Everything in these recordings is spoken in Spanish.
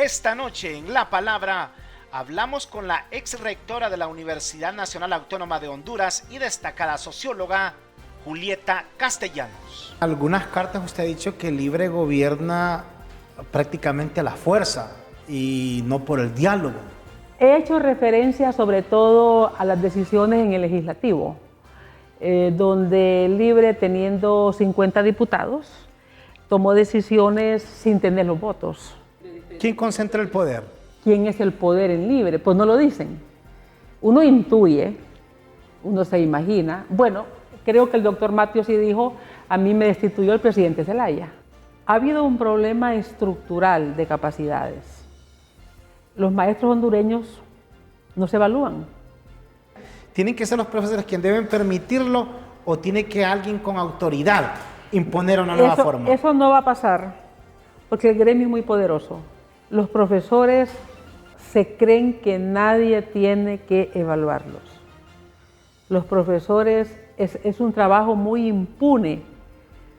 Esta noche en La Palabra hablamos con la ex rectora de la Universidad Nacional Autónoma de Honduras y destacada socióloga Julieta Castellanos. En algunas cartas usted ha dicho que el libre gobierna prácticamente a la fuerza y no por el diálogo. He hecho referencia sobre todo a las decisiones en el legislativo, donde el libre, teniendo 50 diputados, tomó decisiones sin tener los votos. ¿Quién concentra el poder? ¿Quién es el poder en libre? Pues no lo dicen. Uno intuye, uno se imagina. Bueno, creo que el doctor Mateo sí dijo, a mí me destituyó el presidente Zelaya. Ha habido un problema estructural de capacidades. Los maestros hondureños no se evalúan. ¿Tienen que ser los profesores quienes deben permitirlo o tiene que alguien con autoridad imponer una nueva forma? Eso no va a pasar, porque el gremio es muy poderoso. Los profesores se creen que nadie tiene que evaluarlos. Los profesores es un trabajo muy impune.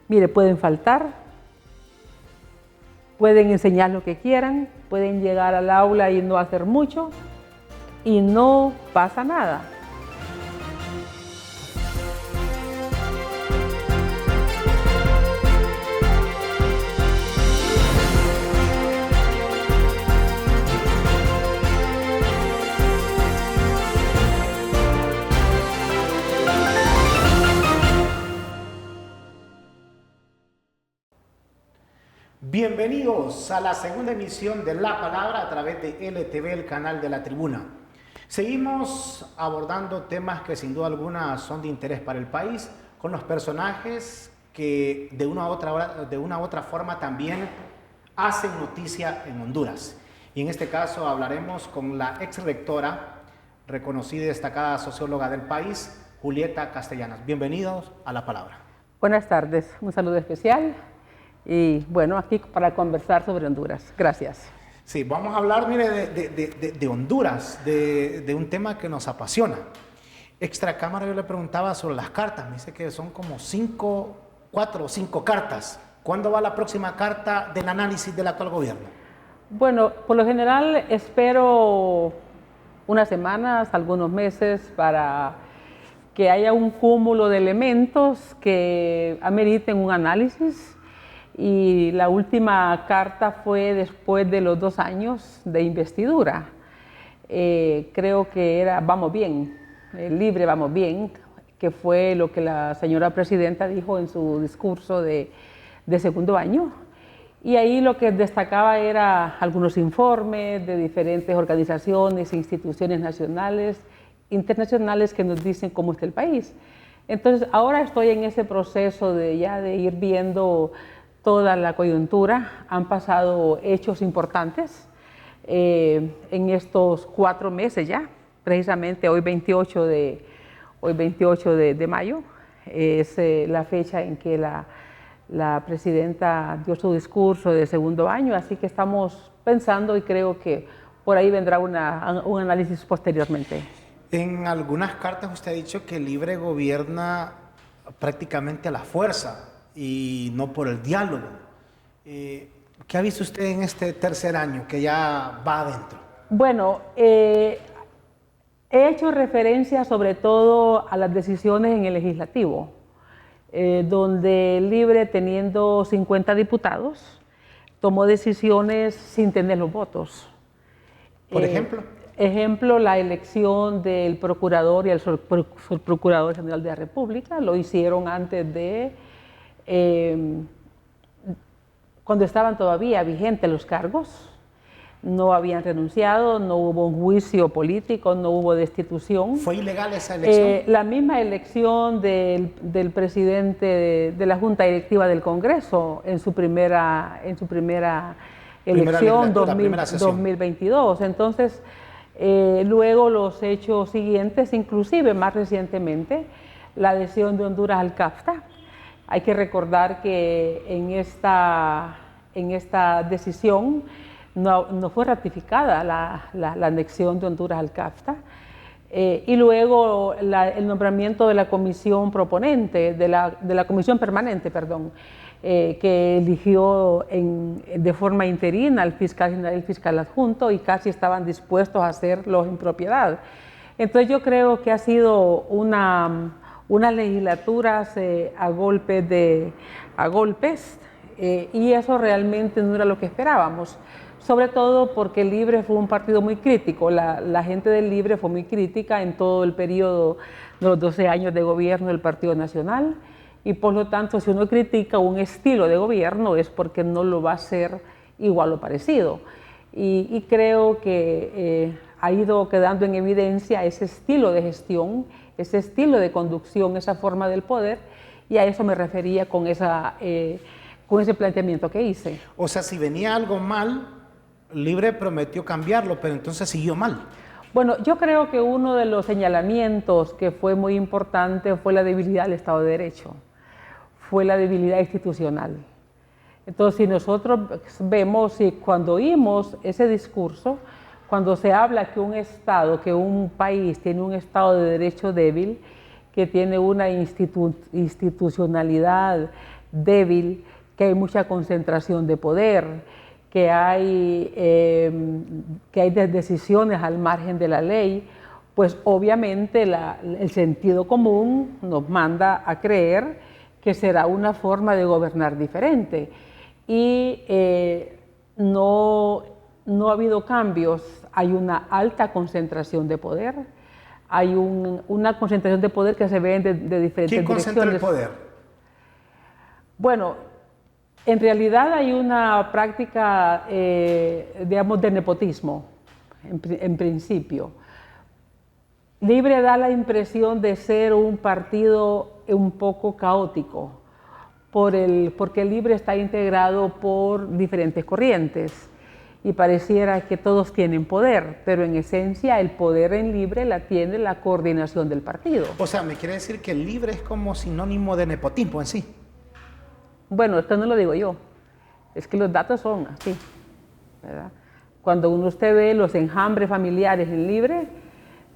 Mire, pueden faltar, pueden enseñar lo que quieran, pueden llegar al aula y no hacer mucho, y no pasa nada. Bienvenidos a la segunda emisión de La Palabra a través de LTV, el canal de la Tribuna. Seguimos abordando temas que sin duda alguna son de interés para el país, con los personajes que de una u otra forma también hacen noticia en Honduras. Y en este caso hablaremos con la ex rectora, reconocida y destacada socióloga del país, Julieta Castellanos. Bienvenidos a La Palabra. Buenas tardes, un saludo especial. Y bueno, aquí para conversar sobre Honduras. Gracias. Sí, vamos a hablar, mire, de Honduras, de un tema que nos apasiona. Extracámara yo le preguntaba sobre las cartas, me dice que son como 4 o 5 cartas. ¿Cuándo va la próxima carta del análisis del actual gobierno? Bueno, por lo general espero unas semanas, algunos meses, para que haya un cúmulo de elementos que ameriten un análisis. Y la última carta fue después de los 2 años de investidura. Creo que vamos bien, libre vamos bien, que fue lo que la señora presidenta dijo en su discurso de segundo año. Y ahí lo que destacaba era algunos informes de diferentes organizaciones e instituciones nacionales, internacionales que nos dicen cómo está el país. Entonces ahora estoy en ese proceso de ir viendo toda la coyuntura. Han pasado hechos importantes en estos 4 meses ya. Precisamente hoy 28 de mayo es la fecha en que la presidenta dio su discurso de segundo año, así que estamos pensando y creo que por ahí vendrá un análisis posteriormente. En algunas cartas usted ha dicho que el libre gobierna prácticamente a la fuerza y no por el diálogo. ¿Qué ha visto usted en este tercer año que ya va adentro? Bueno, he hecho referencia sobre todo a las decisiones en el legislativo, donde el libre, teniendo 50 diputados, tomó decisiones sin tener los votos. ¿Por ejemplo? Ejemplo, la elección del procurador y el subprocurador general de la República. Lo hicieron antes de cuando estaban todavía vigentes los cargos, no habían renunciado, no hubo un juicio político, no hubo destitución. ¿Fue ilegal esa elección? La misma elección del presidente de la Junta Directiva del Congreso en su primera elección, 2022. Entonces, luego los hechos siguientes, inclusive más recientemente, la adhesión de Honduras al CAFTA. Hay que recordar que en esta decisión no fue ratificada la anexión de Honduras al CAFTA. Y luego el nombramiento de la comisión proponente, de la comisión permanente, perdón, que eligió de forma interina al fiscal general y el fiscal adjunto y casi estaban dispuestos a hacerlo en propiedad. Entonces yo creo que ha sido una legislatura a golpes y eso realmente no era lo que esperábamos. Sobre todo porque el Libre fue un partido muy crítico, la gente del Libre fue muy crítica en todo el periodo de los 12 años de gobierno del Partido Nacional y por lo tanto si uno critica un estilo de gobierno es porque no lo va a hacer igual o parecido. Y creo que ha ido quedando en evidencia ese estilo de gestión, ese estilo de conducción, esa forma del poder y a eso me refería con ese planteamiento que hice. O sea, si venía algo mal, Libre prometió cambiarlo, pero entonces siguió mal. Bueno, yo creo que uno de los señalamientos que fue muy importante fue la debilidad del Estado de Derecho, fue la debilidad institucional. Entonces, si nosotros vemos y cuando oímos ese discurso, cuando se habla que un Estado, que un país tiene un Estado de Derecho débil, que tiene una institucionalidad débil, que hay mucha concentración de poder, que hay decisiones al margen de la ley, pues obviamente el sentido común nos manda a creer que será una forma de gobernar diferente. Y no ha habido cambios, hay una alta concentración de poder, hay una concentración de poder que se ve de diferentes direcciones. ¿Quién concentra el poder? Bueno, en realidad hay una práctica, digamos, de nepotismo, en principio. Libre da la impresión de ser un partido un poco caótico, porque el Libre está integrado por diferentes corrientes y pareciera que todos tienen poder, pero en esencia el poder en Libre la tiene la coordinación del partido. O sea, ¿me quiere decir que el Libre es como sinónimo de nepotismo en sí? Bueno, esto no lo digo yo, es que los datos son así, ¿verdad? Cuando usted ve los enjambres familiares en Libre,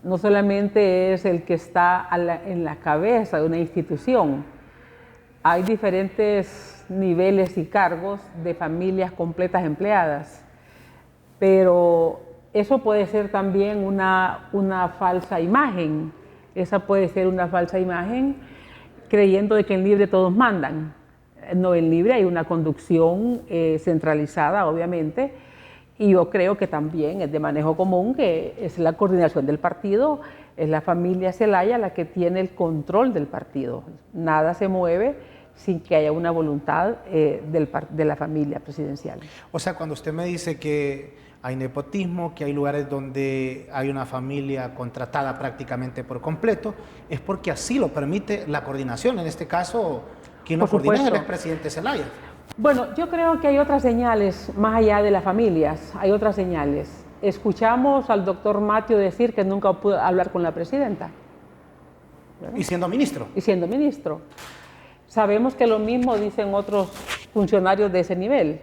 no solamente es el que está en la cabeza de una institución, hay diferentes niveles y cargos de familias completas empleadas, pero eso puede ser también una falsa imagen, esa puede ser una falsa imagen creyendo de que en Libre todos mandan. No, en Libre hay una conducción centralizada, obviamente, y yo creo que también es de manejo común, que es la coordinación del partido, es la familia Zelaya la que tiene el control del partido. Nada se mueve sin que haya una voluntad de la familia presidencial. O sea, cuando usted me dice que hay nepotismo, que hay lugares donde hay una familia contratada prácticamente por completo, es porque así lo permite la coordinación, en este caso... ¿Quién lo coordina? Es el expresidente Zelaya. Bueno, yo creo que hay otras señales, más allá de las familias, hay otras señales. Escuchamos al doctor Matio decir que nunca pudo hablar con la presidenta. ¿Verdad? Y siendo ministro. Y siendo ministro. Sabemos que lo mismo dicen otros funcionarios de ese nivel.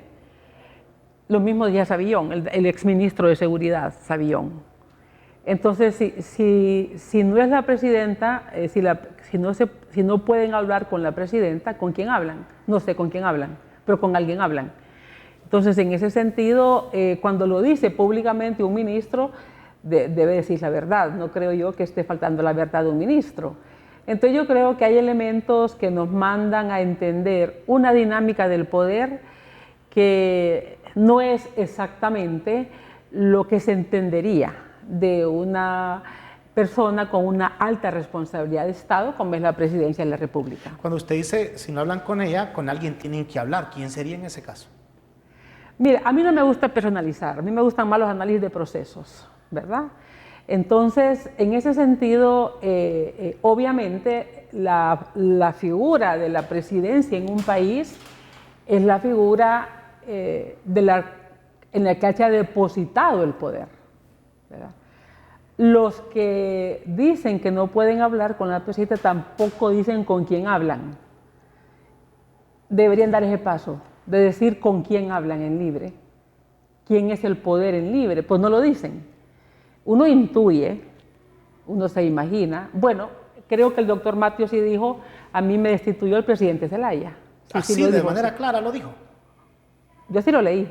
Lo mismo decía Savillón, el exministro de Seguridad, Savillón. Entonces, si no es la presidenta, si no pueden hablar con la presidenta, ¿con quién hablan? No sé con quién hablan, pero con alguien hablan. Entonces, en ese sentido, cuando lo dice públicamente un ministro, debe decir la verdad. No creo yo que esté faltando la verdad de un ministro. Entonces, yo creo que hay elementos que nos mandan a entender una dinámica del poder que no es exactamente lo que se entendería de una persona con una alta responsabilidad de Estado, como es la presidencia de la República. Cuando usted dice, si no hablan con ella, con alguien tienen que hablar, ¿quién sería en ese caso? Mira, a mí no me gusta personalizar, a mí me gustan más los análisis de procesos, ¿verdad? Entonces, en ese sentido, obviamente, la figura de la presidencia en un país es la figura en la que se ha depositado el poder, ¿verdad? Los que dicen que no pueden hablar con la presidenta tampoco dicen con quién hablan. Deberían dar ese paso de decir con quién hablan en Libre, quién es el poder en Libre, pues no lo dicen. Uno intuye, uno se imagina. Bueno, creo que el doctor Matio sí dijo, a mí me destituyó el presidente Zelaya. Sí, Así, sí lo de dijo, manera sí. clara lo dijo. Yo sí lo leí.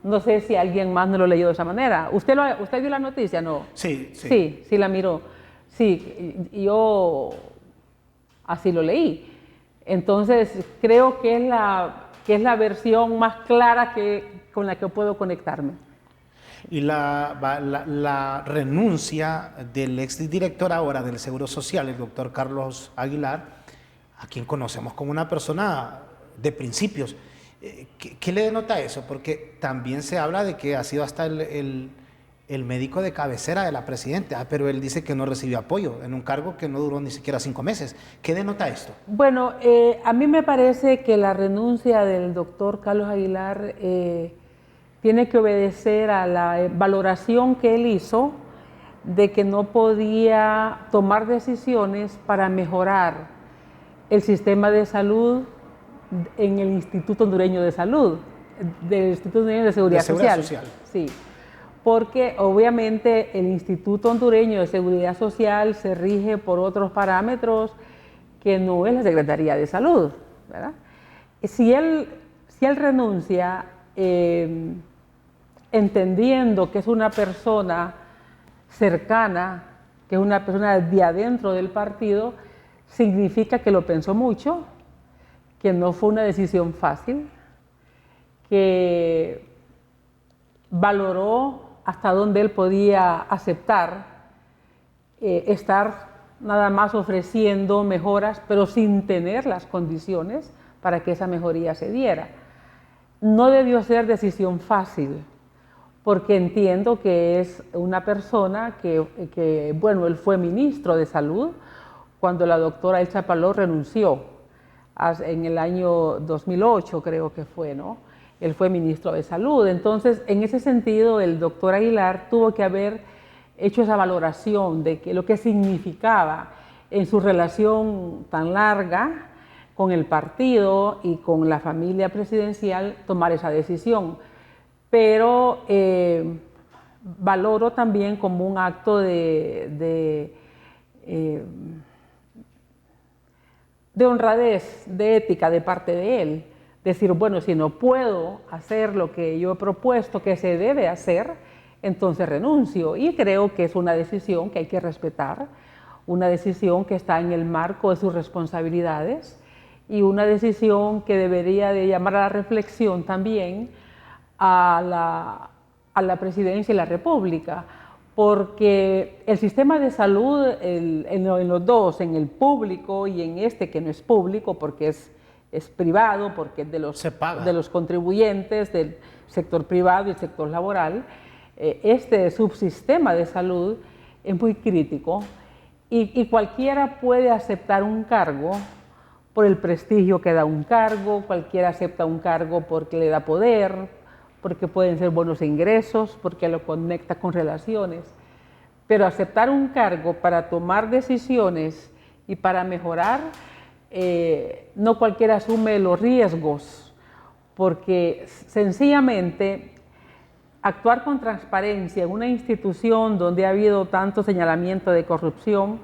No sé si alguien más no lo leyó de esa manera. ¿Usted vio la noticia? No. Sí, sí. Sí, sí la miró. Sí, yo así lo leí. Entonces, creo que es la versión más clara con la que puedo conectarme. Y la renuncia del exdirector ahora del Seguro Social, el doctor Carlos Aguilar, a quien conocemos como una persona de principios. ¿Qué le denota eso? Porque también se habla de que ha sido hasta el médico de cabecera de la presidenta, pero él dice que no recibió apoyo en un cargo que no duró ni siquiera 5 meses. ¿Qué denota esto? Bueno, a mí me parece que la renuncia del doctor Carlos Aguilar tiene que obedecer a la valoración que él hizo de que no podía tomar decisiones para mejorar el sistema de salud en el Instituto Hondureño de Salud, del Instituto Hondureño de Seguridad Social. Sí, porque obviamente el Instituto Hondureño de Seguridad Social se rige por otros parámetros que no es la Secretaría de Salud, ¿verdad? Si él renuncia entendiendo que es una persona cercana, que es una persona de adentro del partido, significa que lo pensó mucho, que no fue una decisión fácil, que valoró hasta dónde él podía aceptar estar nada más ofreciendo mejoras, pero sin tener las condiciones para que esa mejoría se diera. No debió ser decisión fácil, porque entiendo que es una persona que bueno, él fue ministro de Salud cuando la doctora Elsa Paló renunció en el año 2008, creo que fue, ¿no? Él fue ministro de Salud. Entonces, en ese sentido, el doctor Aguilar tuvo que haber hecho esa valoración de lo que significaba en su relación tan larga con el partido y con la familia presidencial tomar esa decisión. Pero valoro también como un acto de honradez, de ética de parte de él. Decir, bueno, si no puedo hacer lo que yo he propuesto que se debe hacer, entonces renuncio. Y creo que es una decisión que hay que respetar, una decisión que está en el marco de sus responsabilidades y una decisión que debería de llamar a la reflexión también a la presidencia y la República, porque el sistema de salud en los dos, en el público y en este que no es público porque es privado, porque es de los contribuyentes del sector privado y el sector laboral, este subsistema de salud es muy crítico y cualquiera puede aceptar un cargo por el prestigio que da un cargo, cualquiera acepta un cargo porque le da poder, porque pueden ser buenos ingresos, porque lo conecta con relaciones. Pero aceptar un cargo para tomar decisiones y para mejorar, no cualquiera asume los riesgos, porque sencillamente actuar con transparencia en una institución donde ha habido tanto señalamiento de corrupción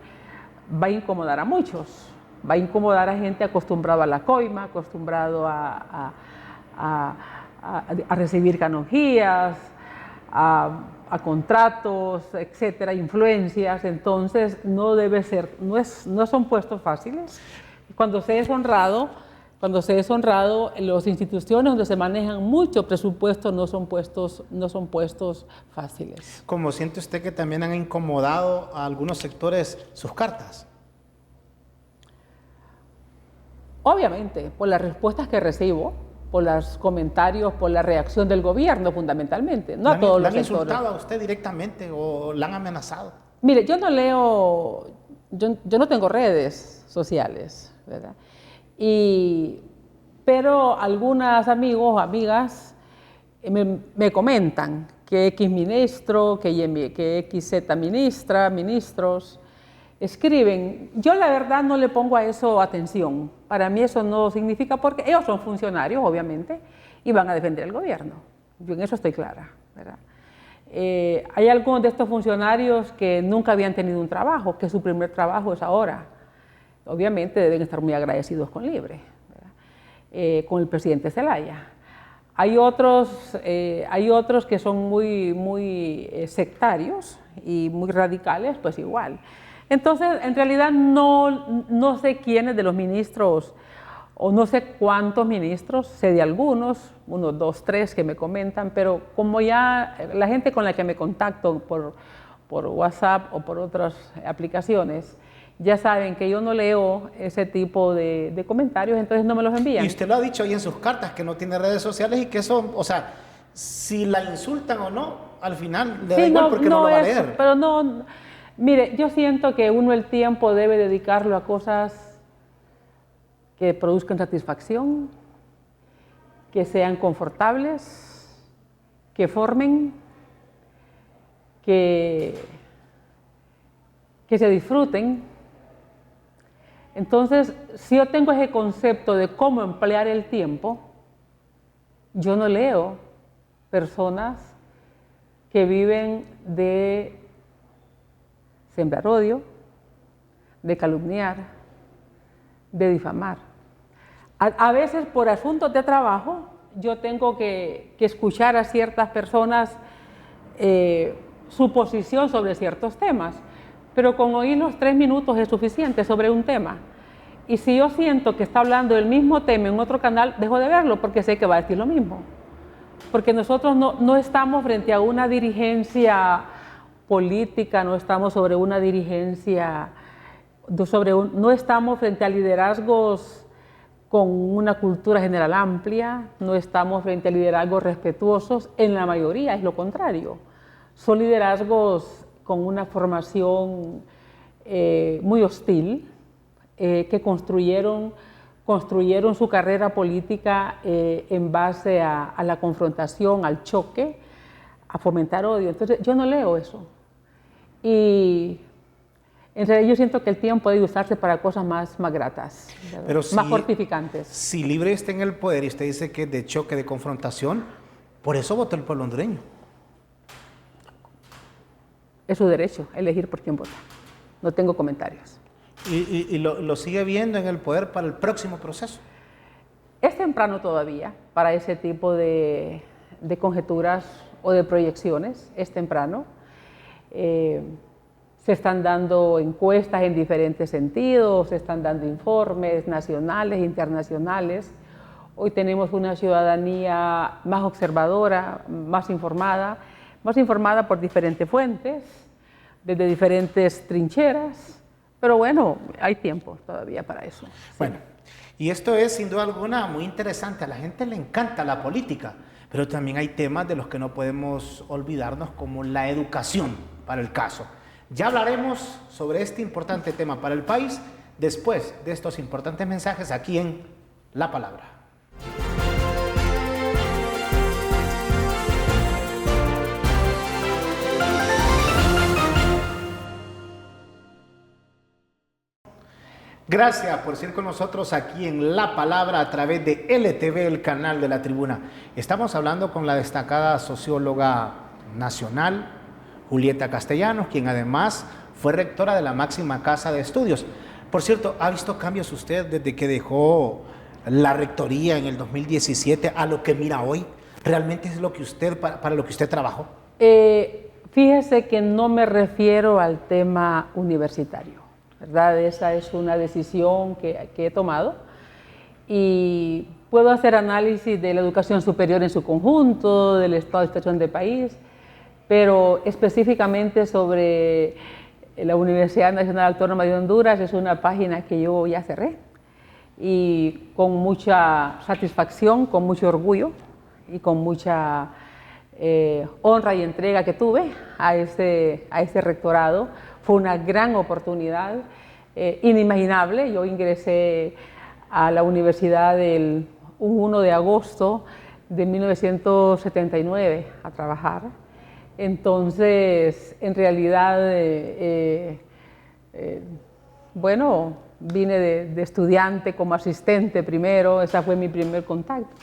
va a incomodar a muchos, va a incomodar a gente acostumbrada a la coima, acostumbrado a recibir canonjías, a contratos, etcétera, influencias. Entonces no debe ser, no son puestos fáciles. Cuando se es honrado, las instituciones donde se manejan mucho presupuesto no son puestos fáciles. ¿Cómo siente usted que también han incomodado a algunos sectores sus cartas? Obviamente, por las respuestas que recibo, por los comentarios, por la reacción del gobierno fundamentalmente, no a todos los sectores. ¿Le han insultado a usted directamente o la han amenazado? Mire, yo no tengo redes sociales, ¿verdad? Pero algunos amigos o amigas me comentan que X ministro, que XZ ministros, escriben. Yo la verdad no le pongo a eso atención. Para mí eso no significa, porque ellos son funcionarios, obviamente, y van a defender el gobierno. Yo en eso estoy clara, ¿verdad? Hay algunos de estos funcionarios que nunca habían tenido un trabajo, que su primer trabajo es ahora. Obviamente deben estar muy agradecidos con Libre, ¿verdad? con el presidente Zelaya. Hay otros que son muy sectarios y muy radicales, pues igual. Entonces, en realidad no sé quiénes de los ministros, o no sé cuántos ministros, sé de algunos, unos 2, 3 que me comentan, pero como ya la gente con la que me contacto por WhatsApp o por otras aplicaciones, ya saben que yo no leo ese tipo de comentarios, entonces no me los envían. Y usted lo ha dicho ahí en sus cartas, que no tiene redes sociales y que eso, o sea, si la insultan o no, al final le da igual porque no lo va a leer. Pero no, mire, yo siento que uno el tiempo debe dedicarlo a cosas que produzcan satisfacción, que sean confortables, que formen, que se disfruten. Entonces, si yo tengo ese concepto de cómo emplear el tiempo, yo no leo personas que viven de sembrar odio, de calumniar, de difamar. A veces por asuntos de trabajo yo tengo que escuchar a ciertas personas su posición sobre ciertos temas, pero con oír los 3 minutos es suficiente sobre un tema. Y si yo siento que está hablando del mismo tema en otro canal, dejo de verlo porque sé que va a decir lo mismo. Porque nosotros no estamos frente a una dirigencia política, no estamos sobre una dirigencia, no estamos frente a liderazgos con una cultura general amplia, no estamos frente a liderazgos respetuosos, en la mayoría es lo contrario. Son liderazgos con una formación muy hostil, que construyeron su carrera política en base a la confrontación, al choque, a fomentar odio. Entonces yo no leo eso. Y en realidad yo siento que el tiempo debe usarse para cosas más gratas, pero más fortificantes. Si Libre está en el poder y usted dice que es de choque, de confrontación, por eso votó el pueblo hondureño. Es su derecho elegir por quién vota. No tengo comentarios. ¿Y lo sigue viendo en el poder para el próximo proceso? Es temprano todavía para ese tipo de conjeturas o de proyecciones, es temprano. Se están dando encuestas en diferentes sentidos, se están dando informes nacionales, internacionales. Hoy tenemos una ciudadanía más observadora, más informada por diferentes fuentes, desde diferentes trincheras, pero bueno, hay tiempo todavía para eso. Bueno, y esto es sin duda alguna muy interesante, a la gente le encanta la política, pero también hay temas de los que no podemos olvidarnos, como la educación, para el caso. Ya hablaremos sobre este importante tema para el país después de estos importantes mensajes aquí en La Palabra. Gracias por ser con nosotros aquí en La Palabra a través de LTV, el canal de la Tribuna. Estamos hablando con la destacada socióloga nacional, Julieta Castellanos, quien además fue rectora de la máxima casa de estudios. Por cierto, ¿ha visto cambios usted desde que dejó la rectoría en el 2017 a lo que mira hoy? ¿Realmente es lo que usted, para lo que usted trabajó? Fíjese que no me refiero al tema universitario, ¿verdad? Esa es una decisión que he tomado y puedo hacer análisis de la educación superior en su conjunto, del estado de situación del país, pero específicamente sobre la Universidad Nacional Autónoma de Honduras es una página que yo ya cerré y con mucha satisfacción, con mucho orgullo y con mucha honra y entrega que tuve a ese rectorado. Fue una gran oportunidad, inimaginable. Yo ingresé a la universidad un 1 de agosto de 1979 a trabajar. Entonces, en realidad, bueno, vine de estudiante como asistente primero, ese fue mi primer contacto,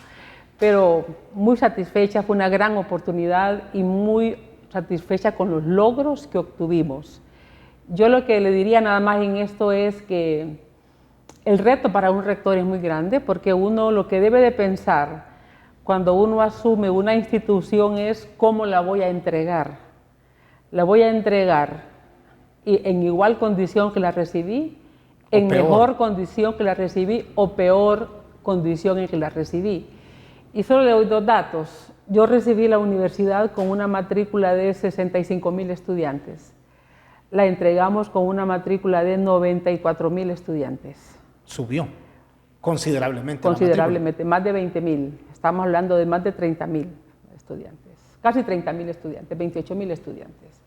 pero muy satisfecha, fue una gran oportunidad y muy satisfecha con los logros que obtuvimos. Yo lo que le diría nada más en esto es que El reto para un rector es muy grande porque uno lo que debe de pensar cuando uno asume una institución es cómo la voy a entregar. La voy a entregar en igual condición que la recibí, en mejor condición que la recibí o peor condición en que la recibí. Y solo le doy 2 datos. Yo recibí la universidad con una matrícula de 65,000 estudiantes. La entregamos con una matrícula de 94,000 estudiantes. Subió considerablemente. Considerablemente, más de 20,000. Estamos hablando de más de 30,000 estudiantes. Casi 30,000 estudiantes, 28,000 estudiantes.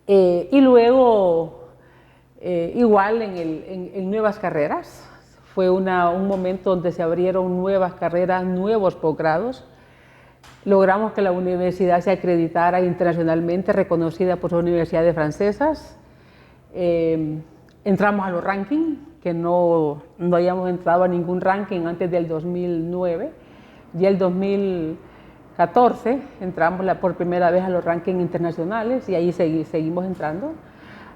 Y luego, igual en nuevas carreras, fue un momento donde se abrieron nuevas carreras, nuevos posgrados. Logramos que la universidad se acreditara internacionalmente, reconocida por las universidades francesas. Entramos a los rankings, que no habíamos entrado a ningún ranking antes del 2009. Y el 2014 entramos por primera vez a los rankings internacionales y ahí seguimos entrando.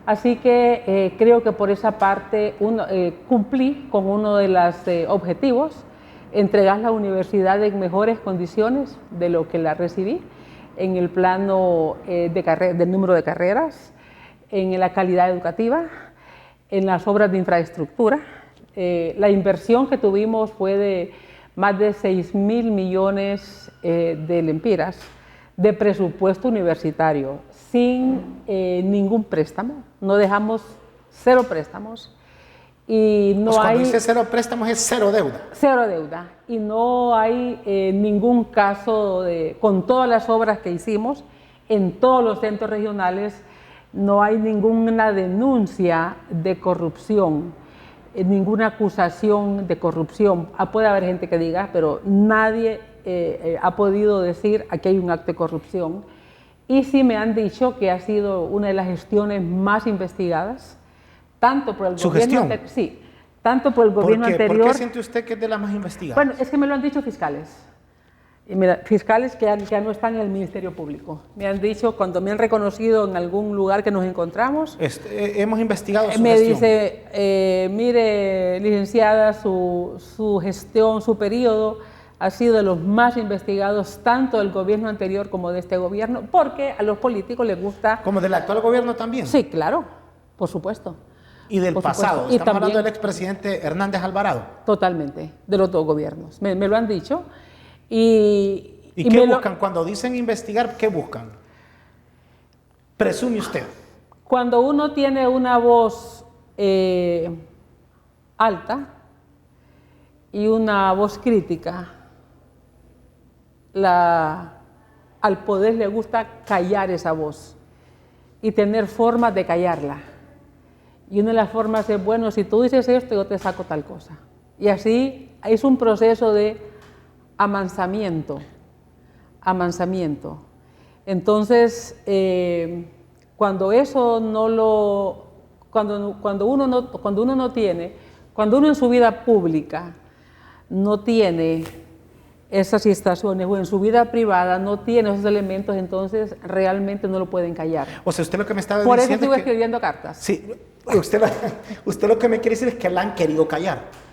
Así que creo que por esa parte cumplí con uno de los objetivos, entregar la universidad en mejores condiciones de lo que la recibí, en el plano del número de carreras, en la calidad educativa, en las obras de infraestructura. La inversión que tuvimos fue de más de 6,000 millones de lempiras de presupuesto universitario, sin ningún préstamo. No dejamos 0 préstamos. Y no pues cuando hay, dice 0 préstamos es 0 deuda. 0 deuda. Y no hay ningún caso con todas las obras que hicimos en todos los centros regionales, no hay ninguna denuncia de corrupción, ninguna acusación de corrupción. Puede haber gente que diga, pero nadie ha podido decir aquí hay un acto de corrupción. Y sí me han dicho que ha sido una de las gestiones más investigadas, tanto por el gobierno anterior. Sí, tanto por el gobierno anterior. ¿Por qué siente usted que es de las más investigadas? Bueno, es que me lo han dicho fiscales. Y mira, fiscales que ya no están en el Ministerio Público. Me han dicho, cuando me han reconocido en algún lugar que nos encontramos, hemos investigado su me gestión. Dice, mire, licenciada, su gestión, su periodo ha sido de los más investigados, tanto del gobierno anterior como de este gobierno, porque a los políticos les gusta... ¿Como del actual gobierno también? Sí, claro, por supuesto. Y del pasado, supuesto. estamos hablando del expresidente Hernández Alvarado. Totalmente, de los 2 gobiernos, me lo han dicho. ¿Y qué buscan? Cuando dicen investigar, ¿qué buscan? Presume usted. Cuando uno tiene una voz alta y una voz crítica, al poder le gusta callar esa voz y tener formas de callarla. Y una de las formas es, bueno, si tú dices esto, yo te saco tal cosa. Y así es un proceso de amansamiento. Entonces, cuando uno en su vida pública no tiene esas situaciones o en su vida privada no tiene esos elementos, entonces realmente no lo pueden callar. O sea, usted lo que me estaba Por diciendo eso estuve escribiendo cartas. Sí, usted lo que me quiere decir es que la han querido callar.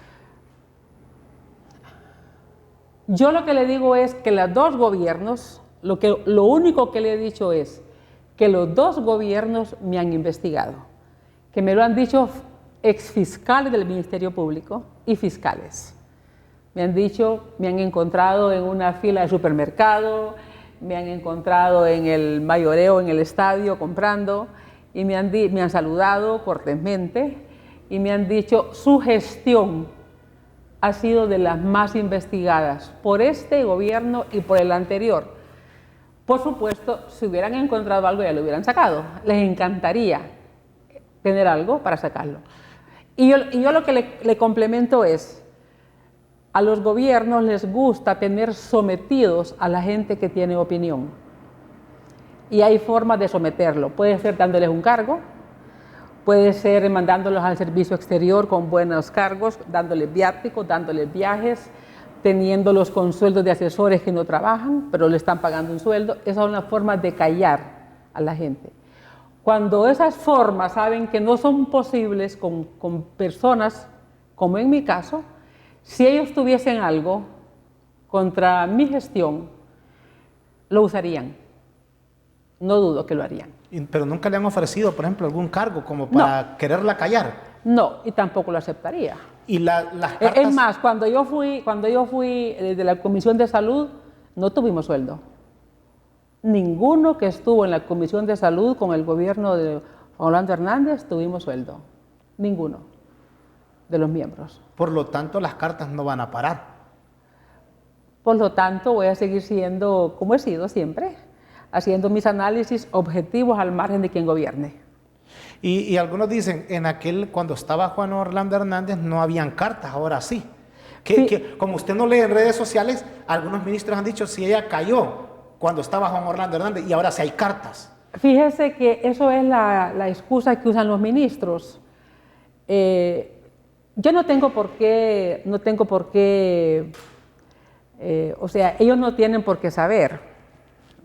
Yo lo que le digo es que los 2 gobiernos, lo único que le he dicho es que los 2 gobiernos me han investigado, que me lo han dicho exfiscales del Ministerio Público y fiscales. Me han dicho, me han encontrado en una fila de supermercado, me han encontrado en el mayoreo, en el estadio comprando, y me han saludado cortésmente y me han dicho, su gestión ha sido de las más investigadas por este gobierno y por el anterior. Por supuesto, si hubieran encontrado algo ya lo hubieran sacado. Les encantaría tener algo para sacarlo. Y yo lo que le complemento es, a los gobiernos les gusta tener sometidos a la gente que tiene opinión. Y hay formas de someterlo. Puede ser dándoles un cargo, puede ser mandándolos al servicio exterior con buenos cargos, dándoles viáticos, dándoles viajes, teniéndolos con sueldos de asesores que no trabajan, pero le están pagando un sueldo. Esas son las formas de callar a la gente. Cuando esas formas saben que no son posibles con personas como en mi caso, si ellos tuviesen algo contra mi gestión, lo usarían. No dudo que lo harían. Pero nunca le han ofrecido, por ejemplo, algún cargo como para quererla callar. No, y tampoco lo aceptaría. Y las cartas... Es más, cuando yo fui de la Comisión de Salud, no tuvimos sueldo. Ninguno que estuvo en la Comisión de Salud con el gobierno de Orlando Hernández tuvimos sueldo. Ninguno de los miembros. Por lo tanto, las cartas no van a parar. Por lo tanto, voy a seguir siendo, como he sido siempre, haciendo mis análisis objetivos al margen de quien gobierne. Y algunos dicen, cuando estaba Juan Orlando Hernández no habían cartas, ahora sí. Que como usted no lee en redes sociales, algunos ministros han dicho si ella cayó cuando estaba Juan Orlando Hernández y ahora sí hay cartas. Fíjese que eso es la excusa que usan los ministros. Yo no tengo por qué, o sea, ellos no tienen por qué saber.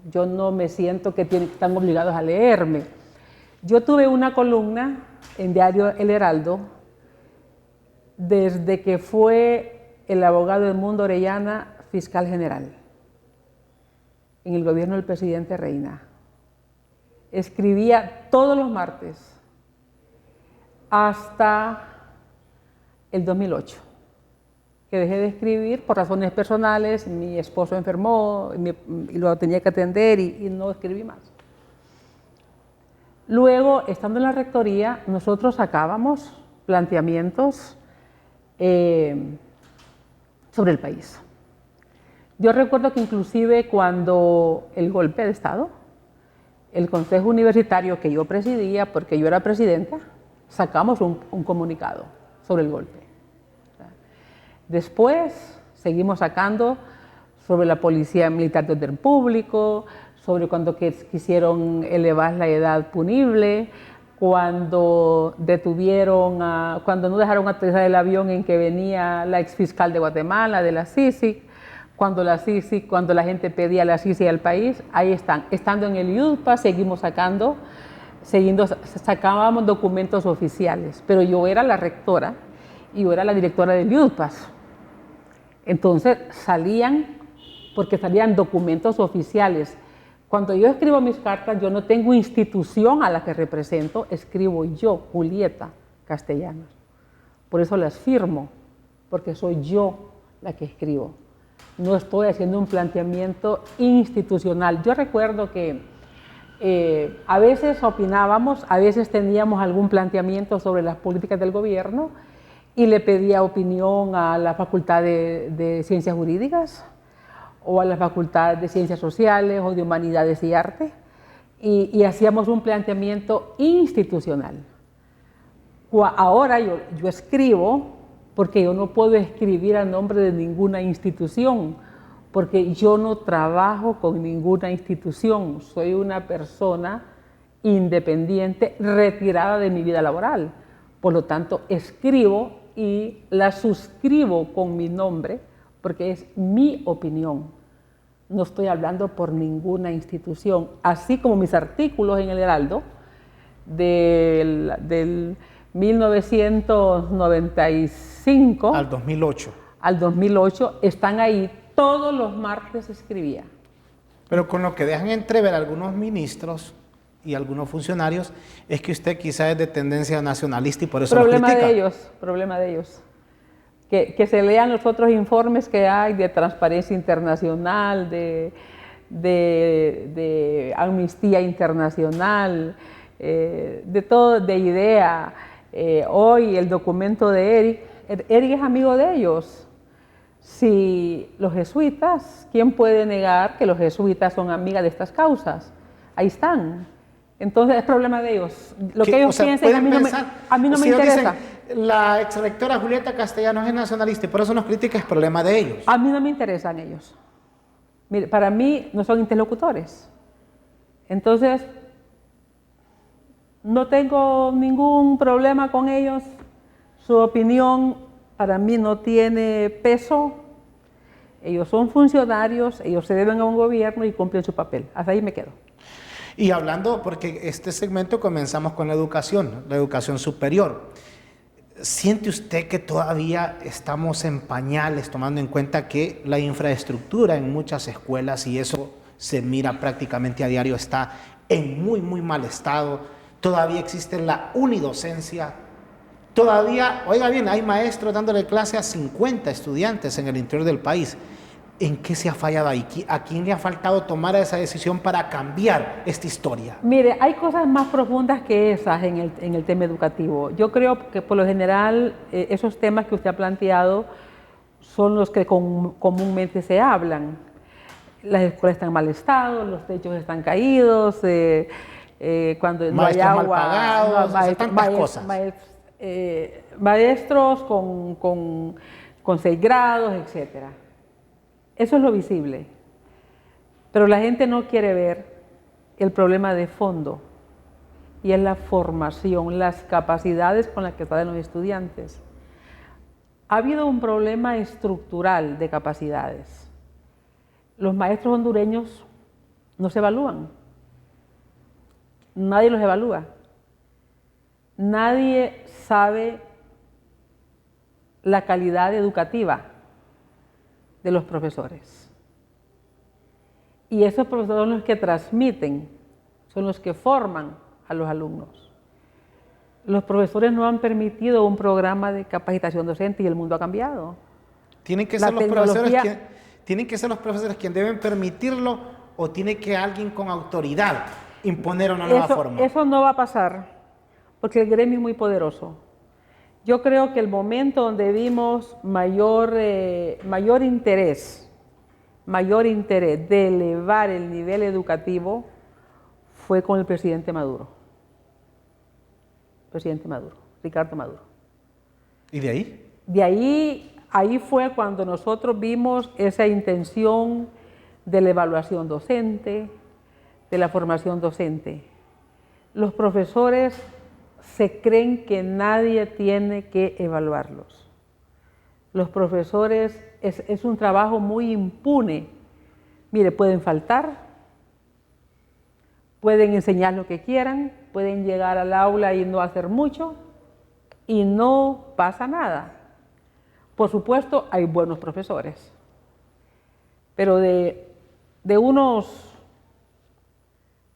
Yo no me siento que están obligados a leerme. Yo tuve una columna en diario El Heraldo desde que fue el abogado Edmundo Orellana fiscal general en el gobierno del presidente Reina. Escribía todos los martes hasta el 2008, que dejé de escribir por razones personales. Mi esposo enfermó y lo tenía que atender y no escribí más. Luego, estando en la rectoría, nosotros sacábamos planteamientos sobre el país. Yo recuerdo que inclusive cuando el golpe de Estado, el Consejo Universitario que yo presidía, porque yo era presidenta, sacamos un comunicado sobre el golpe. Después seguimos sacando sobre la Policía Militar de Orden Público, sobre cuando quisieron elevar la edad punible, cuando cuando no dejaron aterrizar el avión en que venía la exfiscal de Guatemala, de la CICIG, cuando la gente pedía la CICIG al país, ahí están. Estando en el UDPA, sacábamos documentos oficiales, pero yo era la rectora y yo era la directora del UDPAS. Entonces porque salían documentos oficiales. Cuando yo escribo mis cartas, yo no tengo institución a la que represento, escribo yo, Julieta Castellanos. Por eso las firmo, porque soy yo la que escribo. No estoy haciendo un planteamiento institucional. Yo recuerdo que a veces opinábamos, a veces teníamos algún planteamiento sobre las políticas del gobierno y le pedía opinión a la Facultad de Ciencias Jurídicas o a la Facultad de Ciencias Sociales o de Humanidades y Arte y hacíamos un planteamiento institucional. Ahora yo escribo porque yo no puedo escribir a nombre de ninguna institución, porque yo no trabajo con ninguna institución, soy una persona independiente, retirada de mi vida laboral. Por lo tanto, escribo y la suscribo con mi nombre, porque es mi opinión. No estoy hablando por ninguna institución, así como mis artículos en el Heraldo del 1995 al 2008. Al 2008 están ahí, todos los martes escribía. Pero con lo que dejan entrever algunos ministros y algunos funcionarios es que usted quizá es de tendencia nacionalista y por eso lo critica. Problema de ellos. Que se lean los otros informes que hay de Transparencia Internacional, de Amnistía Internacional, de todo, de IDEA. Hoy el documento de Eric es amigo de ellos. Si los jesuitas, ¿quién puede negar que los jesuitas son amigas de estas causas? Ahí están. Entonces es problema de ellos. Lo que ellos piensen a mí no me interesa. Dicen, la exrectora Julieta Castellanos es nacionalista y por eso nos critica, es problema de ellos. A mí no me interesan ellos. Mire, para mí no son interlocutores. Entonces, no tengo ningún problema con ellos. Su opinión para mí no tiene peso. Ellos son funcionarios, ellos se deben a un gobierno y cumplen su papel. Hasta ahí me quedo. Y hablando, porque este segmento comenzamos con la educación superior. ¿siente usted que todavía estamos en pañales, tomando en cuenta que la infraestructura en muchas escuelas, y eso se mira prácticamente a diario, está en muy, muy mal estado? Todavía existe la unidocencia. Todavía, oiga bien, hay maestros dándole clase a 50 estudiantes en el interior del país. ¿En qué se ha fallado ahí? ¿A quién le ha faltado tomar esa decisión para cambiar esta historia? Mire, hay cosas más profundas que esas en el tema educativo. Yo creo que por lo general esos temas que usted ha planteado son los que comúnmente se hablan. Las escuelas están en mal estado, los techos están caídos, cuando no hay agua, mal pagados, tantas cosas. Maestros con 6 grados, etcétera. Eso es lo visible, pero la gente no quiere ver el problema de fondo, y es la formación, las capacidades con las que salen los estudiantes. Ha habido un problema estructural de capacidades. Los maestros hondureños no se evalúan, nadie los evalúa, nadie sabe la calidad educativa de los profesores. Y esos profesores son los que transmiten, son los que forman a los alumnos. Los profesores no han permitido un programa de capacitación docente y el mundo ha cambiado. ¿Tienen que ser los profesores quienes deben permitirlo, o tiene que alguien con autoridad imponer una nueva forma? Eso no va a pasar, porque el gremio es muy poderoso. Yo creo que el momento donde vimos mayor interés de elevar el nivel educativo fue con el presidente Maduro. Ricardo Maduro. ¿Y de ahí? Ahí fue cuando nosotros vimos esa intención de la evaluación docente, de la formación docente. Los profesores se creen que nadie tiene que evaluarlos. Los profesores es un trabajo muy impune. Mire, pueden faltar, pueden enseñar lo que quieran, pueden llegar al aula y no hacer mucho, y no pasa nada. Por supuesto, hay buenos profesores, pero de unos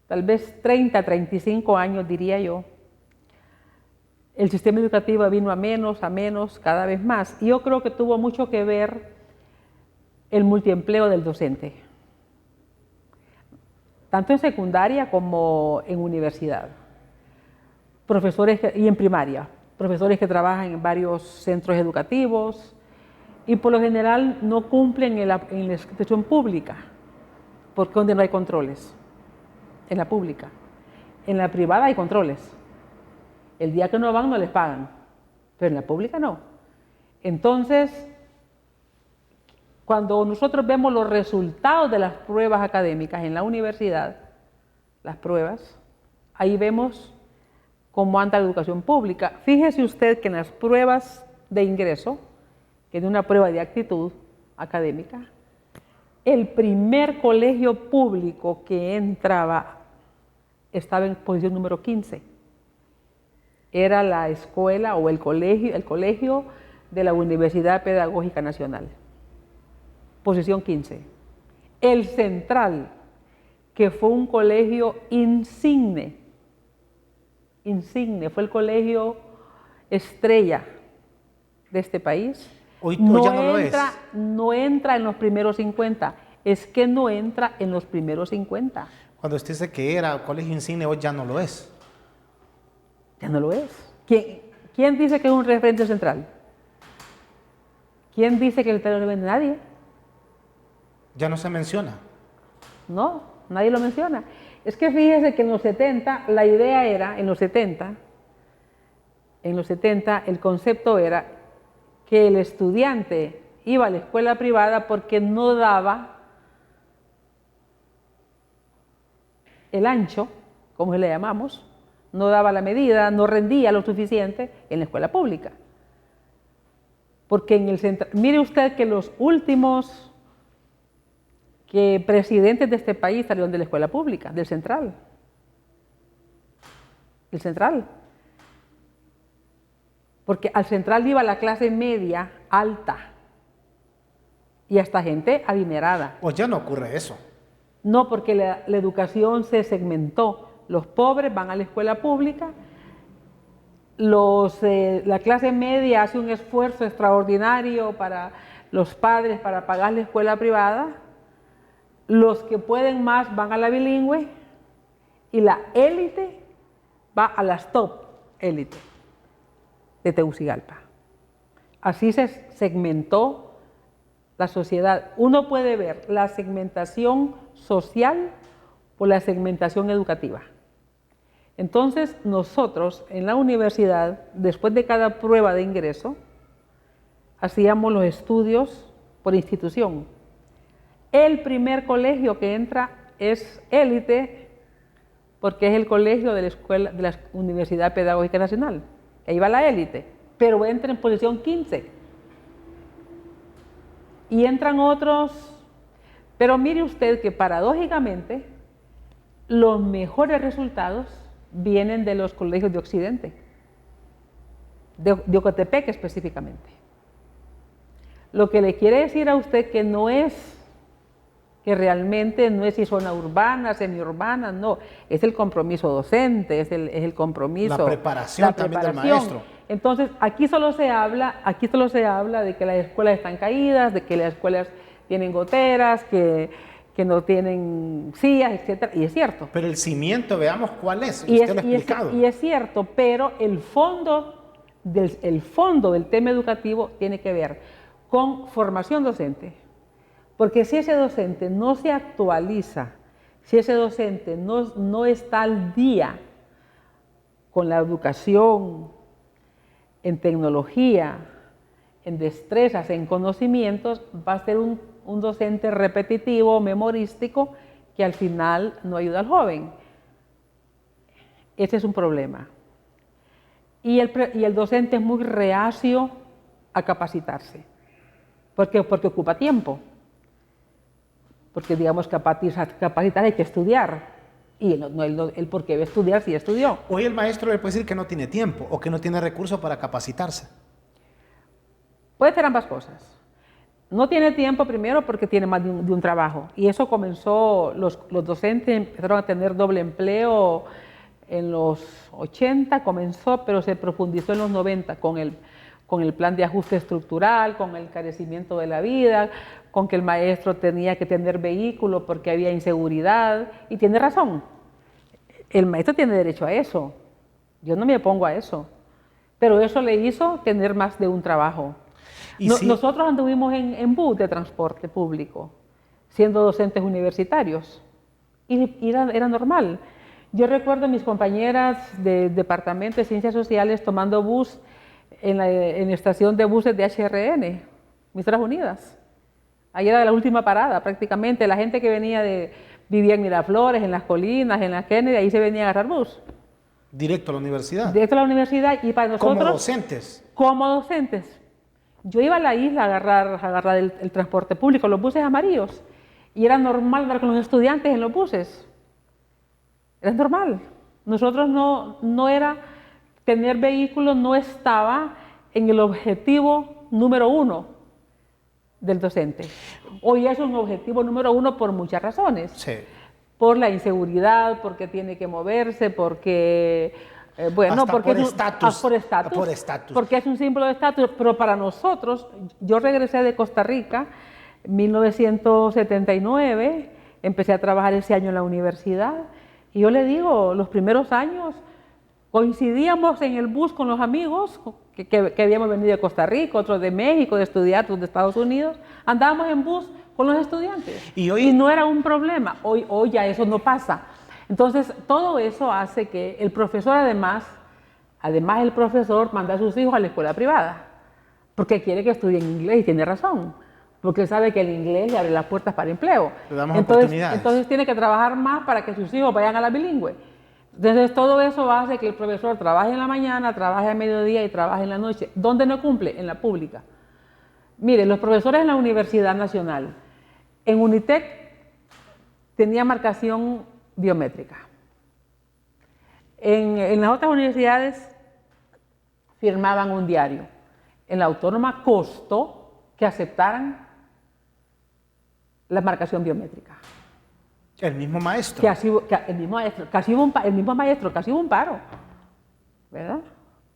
tal vez 30, 35 años, diría yo, el sistema educativo vino a menos, cada vez más. Y yo creo que tuvo mucho que ver el multiempleo del docente, tanto en secundaria como en universidad. Y en primaria, profesores que trabajan en varios centros educativos y por lo general no cumplen en la institución pública, porque donde no hay controles, en la pública. En la privada hay controles. El día que no van no les pagan, pero en la pública no. Entonces, cuando nosotros vemos los resultados de las pruebas académicas en la universidad, las pruebas, ahí vemos cómo anda la educación pública. Fíjese usted que en las pruebas de ingreso, que es una prueba de actitud académica, el primer colegio público que entraba estaba en posición número 15. Era la escuela o el colegio de la Universidad Pedagógica Nacional. Posición 15. El Central, que fue un colegio insigne, fue el colegio estrella de este país. Hoy ya no lo es. No entra en los primeros 50, es que no entra en los primeros 50. Cuando usted dice que era colegio insigne, hoy ya no lo es. Ya no lo es. ¿Quién dice que es un referente central? ¿Quién dice que el Estado no vende? Nadie. Ya no se menciona. No, nadie lo menciona. Es que fíjese que en los 70, la idea era, en los 70, el concepto era que el estudiante iba a la escuela privada porque no daba el ancho, como le llamamos, no daba la medida, no rendía lo suficiente en la escuela pública. Porque en el centro, mire usted que los últimos presidentes de este país salieron de la escuela pública, del Central. porque al central iba la clase media alta y hasta gente adinerada. Pues ya no ocurre eso. No, porque la educación se segmentó. Los pobres van a la escuela pública, la clase media hace un esfuerzo extraordinario para los padres para pagar la escuela privada, los que pueden más van a la bilingüe y la élite va a las top élite de Tegucigalpa. Así se segmentó la sociedad. Uno puede ver la segmentación social por la segmentación educativa. Entonces, nosotros en la universidad, después de cada prueba de ingreso, hacíamos los estudios por institución. El primer colegio que entra es élite, porque es el colegio de la Universidad Pedagógica Nacional. Ahí va la élite, pero entra en posición 15. Y entran otros, pero mire usted que paradójicamente los mejores resultados vienen de los colegios de Occidente, de Ocotepec específicamente. Lo que le quiere decir a usted que no es, que realmente no es si zona urbana, semiurbana, no, es el compromiso docente, es el compromiso. La preparación también del maestro. Entonces, aquí solo se habla de que las escuelas están caídas, de que las escuelas tienen goteras, que no tienen sillas, etcétera, y es cierto. Pero el cimiento, veamos cuál es, usted lo ha explicado. Y es cierto, pero el fondo del tema educativo tiene que ver con formación docente. Porque si ese docente no se actualiza, si ese docente no está al día con la educación, en tecnología, en destrezas, en conocimientos, va a ser un docente repetitivo, memorístico, que al final no ayuda al joven. Ese es un problema. Y el docente es muy reacio a capacitarse, porque ocupa tiempo. Porque digamos capacitar hay que estudiar. Y él ¿por qué va a estudiar si estudió? Hoy el maestro le puede decir que no tiene tiempo o que no tiene recursos para capacitarse. Puede ser ambas cosas. No tiene tiempo primero porque tiene más de un trabajo. Y eso comenzó, los docentes empezaron a tener doble empleo en los 80, comenzó, pero se profundizó en los 90 con el plan de ajuste estructural, con el carecimiento de la vida, con que el maestro tenía que tener vehículo porque había inseguridad. Y tiene razón, el maestro tiene derecho a eso. Yo no me opongo a eso. Pero eso le hizo tener más de un trabajo. Nosotros anduvimos en bus de transporte público, siendo docentes universitarios, y era normal. Yo recuerdo a mis compañeras del Departamento de Ciencias Sociales tomando bus en la estación de buses de HRN, Misiones Unidas. Ahí era la última parada prácticamente. La gente que vivía en Miraflores, en las colinas, en la Kennedy, ahí se venía a agarrar bus. Directo a la universidad. Directo a la universidad, y para nosotros... Como docentes. Como docentes. Yo iba a la isla a agarrar el transporte público, los buses amarillos, y era normal andar con los estudiantes en los buses. Era normal. Nosotros no era, tener vehículos no estaba en el objetivo número 1 del docente. Hoy es un objetivo número 1 por muchas razones. Sí. Por la inseguridad, porque tiene que moverse, porque... por estatus. Por estatus. Porque es un símbolo de estatus. Pero para nosotros, yo regresé de Costa Rica en 1979, empecé a trabajar ese año en la universidad, y yo le digo, los primeros años coincidíamos en el bus con los amigos que habíamos venido de Costa Rica, otros de México, de estudiantes de Estados Unidos, andábamos en bus con los estudiantes. Y no era un problema. Hoy ya eso no pasa. Entonces, todo eso hace que el profesor además el profesor manda a sus hijos a la escuela privada, porque quiere que estudien inglés, y tiene razón, porque sabe que el inglés le abre las puertas para empleo. Le damos oportunidades. Entonces tiene que trabajar más para que sus hijos vayan a la bilingüe. Entonces, todo eso hace que el profesor trabaje en la mañana, trabaje a mediodía y trabaje en la noche. ¿Dónde no cumple? En la pública. Mire, los profesores en la Universidad Nacional, en Unitec tenía marcación biométrica. En las otras universidades firmaban un diario. En la Autónoma costó que aceptaran la marcación biométrica. El mismo maestro. El mismo maestro, casi hubo un paro, ¿verdad?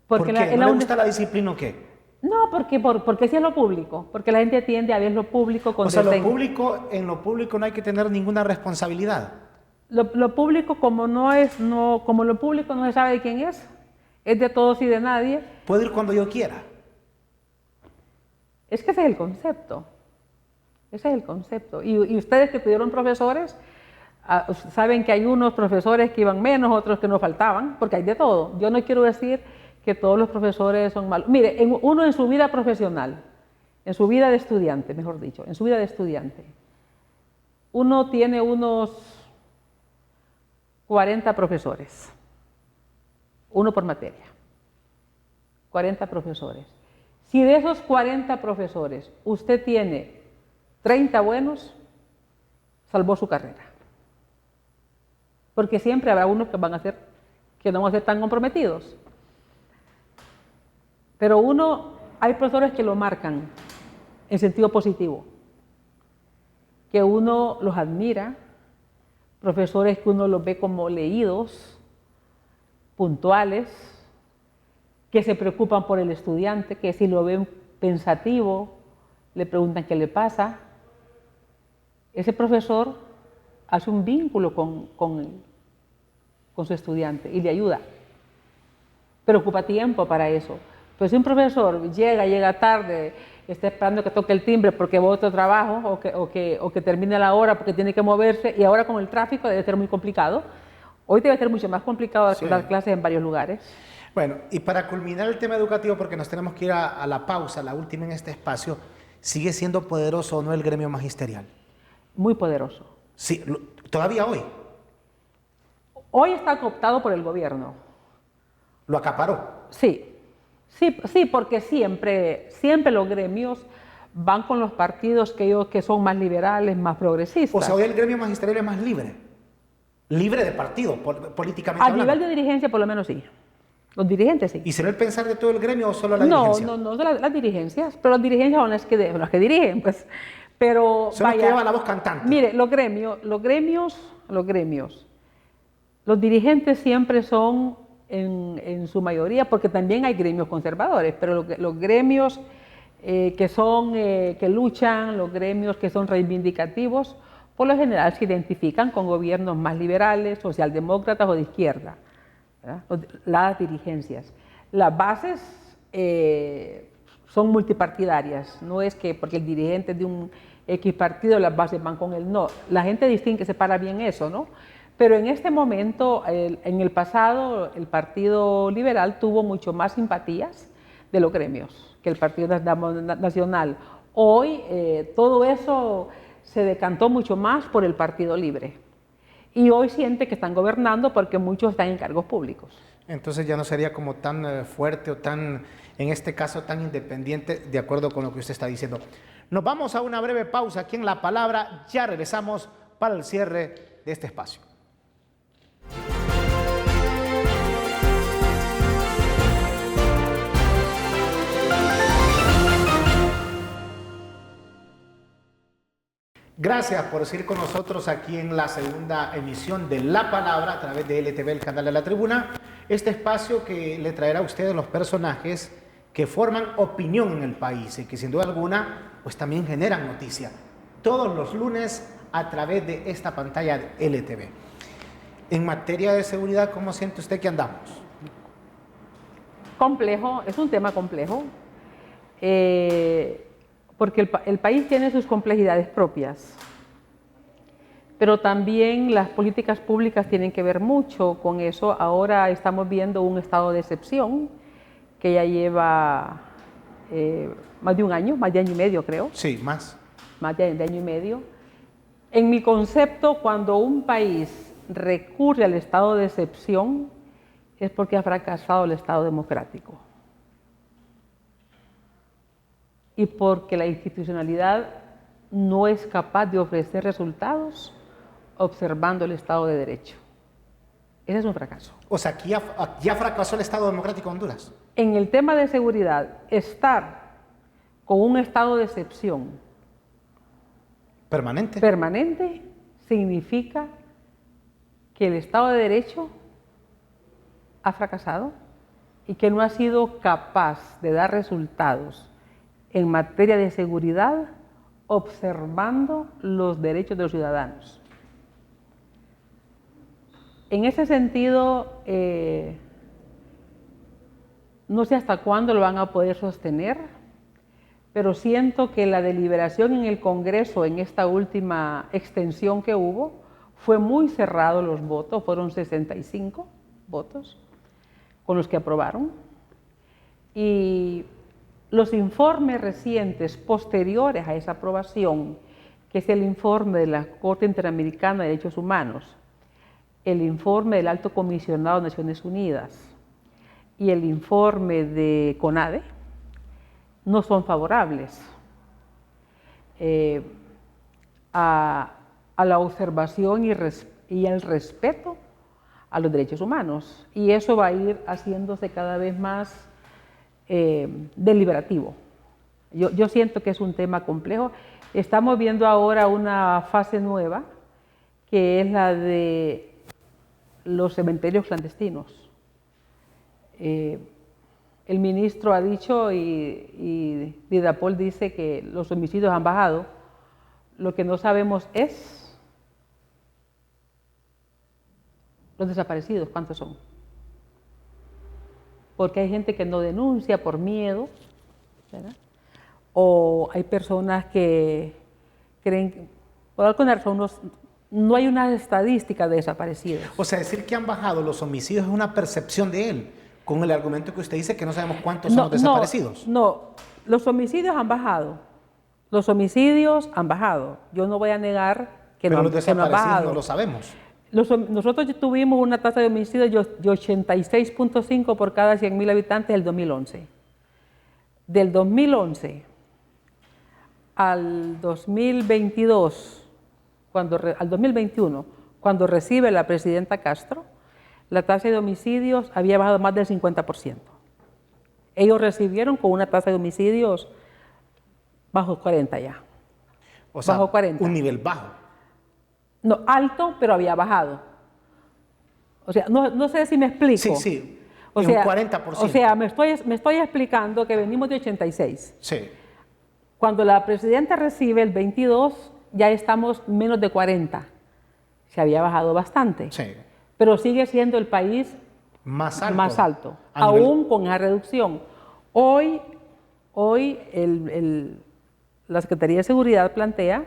¿Por qué? ¿No le gusta la disciplina o qué? No, porque sí es lo público, porque la gente tiende a ver lo público con O sea, desdén. en lo público no hay que tener ninguna responsabilidad. Lo público, como lo público no se sabe de quién es de todos y de nadie. Puedo ir cuando yo quiera. Es que ese es el concepto. Ese es el concepto. Y ustedes que tuvieron profesores, saben que hay unos profesores que iban menos, otros que no faltaban, porque hay de todo. Yo no quiero decir que todos los profesores son malos. Mire, uno en su vida profesional, en su vida de estudiante, mejor dicho, en su vida de estudiante, uno tiene unos 40 profesores, uno por materia, 40 profesores. Si de esos 40 profesores usted tiene 30 buenos, salvó su carrera. Porque siempre habrá unos que no van a ser tan comprometidos. Pero hay profesores que lo marcan en sentido positivo, que uno los admira, profesores que uno los ve como leídos, puntuales, que se preocupan por el estudiante, que si lo ven pensativo, le preguntan qué le pasa. Ese profesor hace un vínculo con su estudiante y le ayuda, pero ocupa tiempo para eso. Pues si un profesor llega tarde, está esperando que toque el timbre porque va a otro trabajo o que termine la hora porque tiene que moverse, y ahora con el tráfico debe ser muy complicado. Hoy debe ser mucho más complicado dar clases en varios lugares. Bueno, y para culminar el tema educativo, porque nos tenemos que ir a la pausa, la última en este espacio, ¿sigue siendo poderoso o no el gremio magisterial? Muy poderoso. Sí, todavía hoy. Hoy está cooptado por el gobierno. ¿Lo acaparó? Sí, porque siempre los gremios van con los partidos que son más liberales, más progresistas. O sea, hoy el gremio magisterial es más libre. Libre de partido, políticamente A hablando. nivel de dirigencia, por lo menos sí. Los dirigentes sí. ¿Y será el pensar de todo el gremio o solo la dirigencia? No, las dirigencias. Pero las dirigencias son las que dirigen, pues. Pero son los que llevan la voz cantante. Mire, los gremios, los dirigentes siempre son en su mayoría, porque también hay gremios conservadores, pero los gremios que luchan, los gremios que son reivindicativos, por lo general se identifican con gobiernos más liberales, socialdemócratas o de izquierda, ¿verdad? Las dirigencias. Las bases son multipartidarias, no es que porque el dirigente es de un X partido las bases van con él, no. La gente distingue, separa bien eso, ¿no? Pero en este momento, en el pasado, el Partido Liberal tuvo mucho más simpatías de los gremios que el Partido Nacional. Hoy todo eso se decantó mucho más por el Partido Libre. Y hoy siente que están gobernando porque muchos están en cargos públicos. Entonces ya no sería como tan fuerte o tan, en este caso, tan independiente, de acuerdo con lo que usted está diciendo. Nos vamos a una breve pausa aquí en La Palabra. Ya regresamos para el cierre de este espacio. Gracias por seguir con nosotros aquí en la segunda emisión de La Palabra a través de LTV, el canal de la Tribuna. Este espacio que le traerá a ustedes los personajes que forman opinión en el país y que sin duda alguna pues también generan noticia. Todos los lunes a través de esta pantalla de LTV. En materia de seguridad, ¿cómo siente usted que andamos? Complejo, es un tema complejo. Porque el país tiene sus complejidades propias, pero también las políticas públicas tienen que ver mucho con eso. Ahora estamos viendo un estado de excepción que ya lleva más de un año, más de año y medio creo. Sí, más. Más de año y medio. En mi concepto, cuando un país recurre al estado de excepción es porque ha fracasado el Estado democrático. Y porque la institucionalidad no es capaz de ofrecer resultados observando el Estado de Derecho. Ese es un fracaso. O sea, aquí ya fracasó el Estado Democrático de Honduras. En el tema de seguridad, estar con un estado de excepción Permanente. significa que el Estado de Derecho ha fracasado y que no ha sido capaz de dar resultados en materia de seguridad observando los derechos de los ciudadanos. En ese sentido, no sé hasta cuándo lo van a poder sostener, pero siento que la deliberación en el Congreso en esta última extensión que hubo fue muy cerrado los votos, fueron 65 votos con los que aprobaron. Y los informes recientes posteriores a esa aprobación, que es el informe de la Corte Interamericana de Derechos Humanos, el informe del Alto Comisionado de Naciones Unidas y el informe de CONADE, no son favorables a la observación y al respeto a los derechos humanos. Y eso va a ir haciéndose cada vez más deliberativo. Yo siento que es un tema complejo. Estamos viendo ahora una fase nueva, que es la de los cementerios clandestinos. El ministro ha dicho y Didapol dice que los homicidios han bajado. Lo que no sabemos es los desaparecidos, ¿cuántos son? Porque hay gente que no denuncia por miedo, ¿verdad? O hay personas que creen que por alguna razón no hay una estadística de desaparecidos. O sea, decir que han bajado los homicidios es una percepción de él, con el argumento que usted dice que no sabemos cuántos son los desaparecidos. No, los homicidios han bajado. Los homicidios han bajado. Yo no voy a negar que pero no, los desaparecidos que no ha bajado. no lo sabemos. Nosotros tuvimos una tasa de homicidios de 86.5 por cada 100.000 habitantes del 2011. Del 2011 al 2022, al 2021, cuando recibe la presidenta Castro, la tasa de homicidios había bajado más del 50%. Ellos recibieron con una tasa de homicidios bajo 40 ya. O sea, bajo 40. Un nivel bajo. No, alto, pero había bajado. O sea, no sé si me explico. Sí, sí. O en sea, un 40%. O sea, me estoy explicando que venimos de 86. Sí. Cuando la presidenta recibe el 22, ya estamos menos de 40. Se había bajado bastante. Sí. Pero sigue siendo el país más alto, aún con esa reducción. Hoy la Secretaría de Seguridad plantea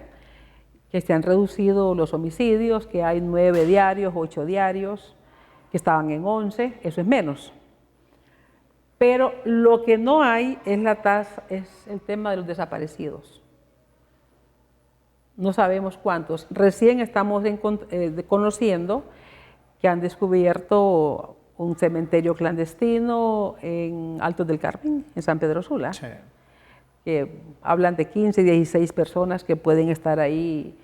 que se han reducido los homicidios, que hay 9 diarios, 8 diarios, que estaban en 11, eso es menos. Pero lo que no hay es el tema de los desaparecidos. No sabemos cuántos. Recién estamos conociendo que han descubierto un cementerio clandestino en Altos del Carmen, en San Pedro Sula. Sí. Que hablan de 15, 16 personas que pueden estar ahí,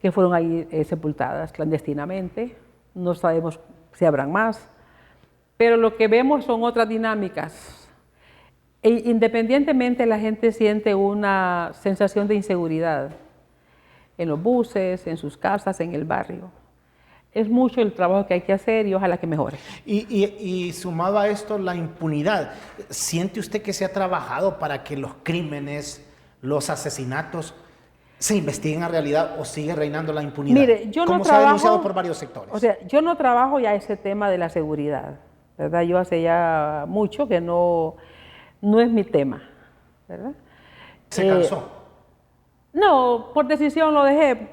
que fueron ahí sepultadas clandestinamente. No sabemos si habrán más. Pero lo que vemos son otras dinámicas. Independientemente, la gente siente una sensación de inseguridad en los buses, en sus casas, en el barrio. Es mucho el trabajo que hay que hacer y ojalá que mejore. Y sumado a esto, la impunidad. ¿Siente usted que se ha trabajado para que los crímenes, los asesinatos, se investiguen a realidad o sigue reinando la impunidad? Mire, yo como no se trabajo, ha denunciado por varios sectores. O sea, yo no trabajo ya ese tema de la seguridad, ¿verdad? Yo hace ya mucho que no es mi tema, ¿verdad? ¿Se cansó? No, por decisión lo dejé.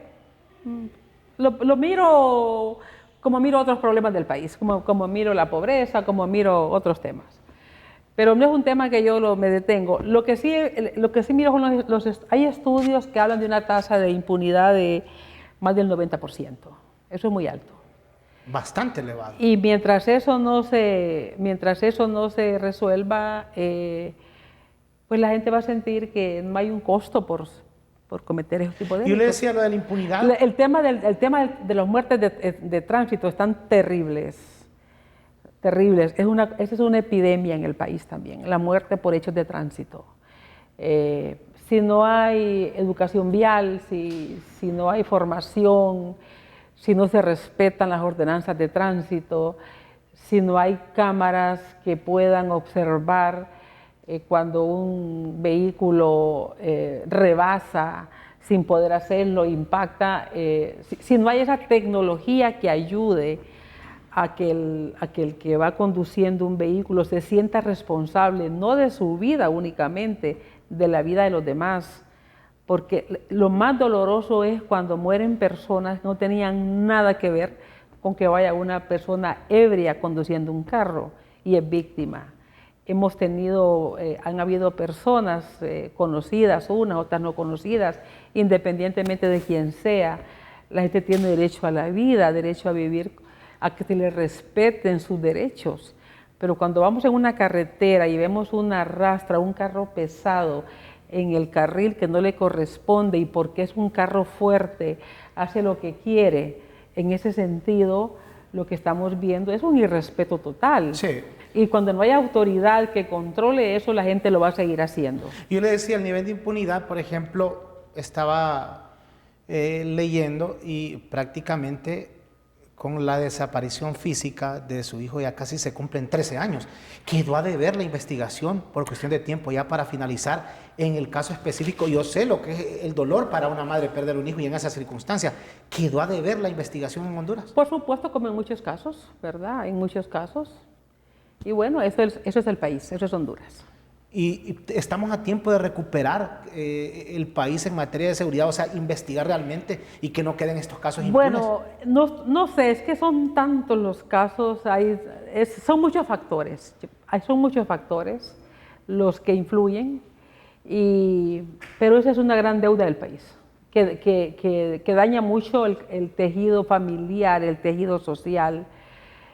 Lo miro como miro otros problemas del país, como miro la pobreza, como miro otros temas. Pero no es un tema que yo me detengo. Lo que sí miro son hay estudios que hablan de una tasa de impunidad de más del 90%. Eso es muy alto. Bastante elevado. Y mientras eso no se resuelva, pues la gente va a sentir que no hay un costo por por cometer ese tipo de Yo le delitos. decía lo de la impunidad. El tema de las muertes de tránsito están terribles, terribles. Esa es una epidemia en el país también, la muerte por hechos de tránsito. Si no hay educación vial, si no hay formación, si no se respetan las ordenanzas de tránsito, si no hay cámaras que puedan observar cuando un vehículo rebasa sin poder hacerlo, impacta, si no hay esa tecnología que ayude a que el que va conduciendo un vehículo se sienta responsable, no de su vida únicamente, de la vida de los demás, porque lo más doloroso es cuando mueren personas que no tenían nada que ver con que vaya una persona ebria conduciendo un carro y es víctima. Hemos tenido, han habido personas conocidas, unas, otras no conocidas, independientemente de quién sea. La gente tiene derecho a la vida, derecho a vivir, a que se le respeten sus derechos. Pero cuando vamos en una carretera y vemos una rastra, un carro pesado en el carril que no le corresponde y porque es un carro fuerte, hace lo que quiere, en ese sentido, lo que estamos viendo es un irrespeto total. Sí. Y cuando no hay autoridad que controle eso, la gente lo va a seguir haciendo. Yo le decía, el nivel de impunidad, por ejemplo, estaba leyendo y prácticamente con la desaparición física de su hijo ya casi se cumplen 13 años. Quedó a deber la investigación por cuestión de tiempo ya para finalizar. En el caso específico, yo sé lo que es el dolor para una madre perder un hijo y en esa circunstancia. ¿Quedó a deber la investigación en Honduras? Por supuesto, como en muchos casos, ¿verdad? En muchos casos. Y bueno, eso es el país, eso es Honduras. Y estamos a tiempo de recuperar el país en materia de seguridad, o sea, investigar realmente y que no queden estos casos impunes. Bueno, no sé, es que son tantos los casos, son muchos factores los que influyen, pero esa es una gran deuda del país, que daña mucho el tejido familiar, el tejido social,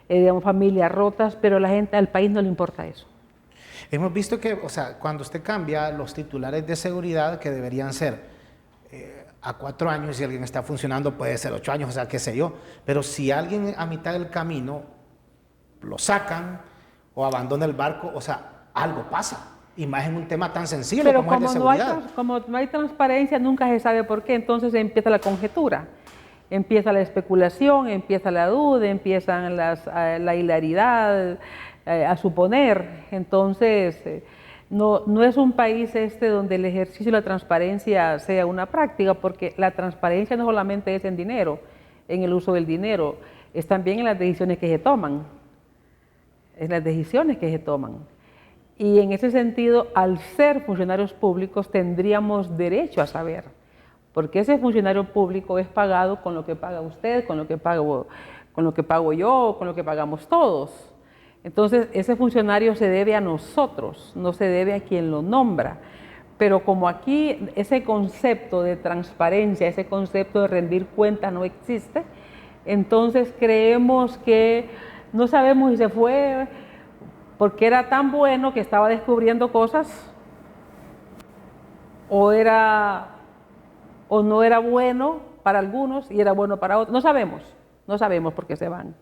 digamos, familias rotas, pero al país no le importa eso. Hemos visto que, o sea, cuando usted cambia los titulares de seguridad, que deberían ser a 4 años, si alguien está funcionando puede ser 8 años, o sea, qué sé yo, pero si alguien a mitad del camino lo sacan o abandona el barco, o sea, algo pasa, y más en un tema tan sensible pero como es de seguridad. Como no hay transparencia, nunca se sabe por qué, entonces empieza la conjetura, empieza la especulación, empieza la duda, empiezan la hilaridad, a suponer. Entonces, no es un país donde el ejercicio de la transparencia sea una práctica, porque la transparencia no solamente es en dinero, en el uso del dinero, es también en las decisiones que se toman, Y en ese sentido, al ser funcionarios públicos, tendríamos derecho a saber, porque ese funcionario público es pagado con lo que paga usted, con lo que pago yo, con lo que pagamos todos. Entonces, ese funcionario se debe a nosotros, no se debe a quien lo nombra. Pero como aquí ese concepto de transparencia, ese concepto de rendir cuentas no existe, entonces creemos que no sabemos si se fue porque era tan bueno que estaba descubriendo cosas, o no era bueno para algunos y era bueno para otros. No sabemos por qué se van.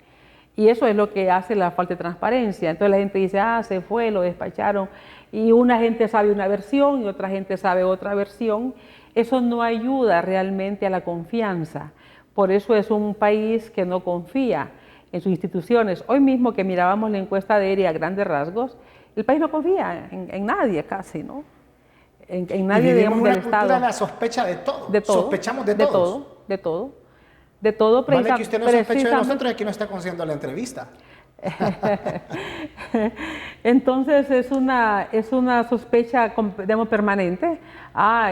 Y eso es lo que hace la falta de transparencia. Entonces la gente dice, se fue, lo despacharon. Y una gente sabe una versión y otra gente sabe otra versión. Eso no ayuda realmente a la confianza. Por eso es un país que no confía en sus instituciones. Hoy mismo que mirábamos la encuesta de ERI a grandes rasgos, el país no confía en nadie casi, ¿no? En nadie, digamos, del Estado. De la sospecha de todo. De todo. Sospechamos de todos. De todo. Vale que usted no sospeche de nosotros, aquí no está concediendo la entrevista. Entonces es una sospecha, digamos, permanente.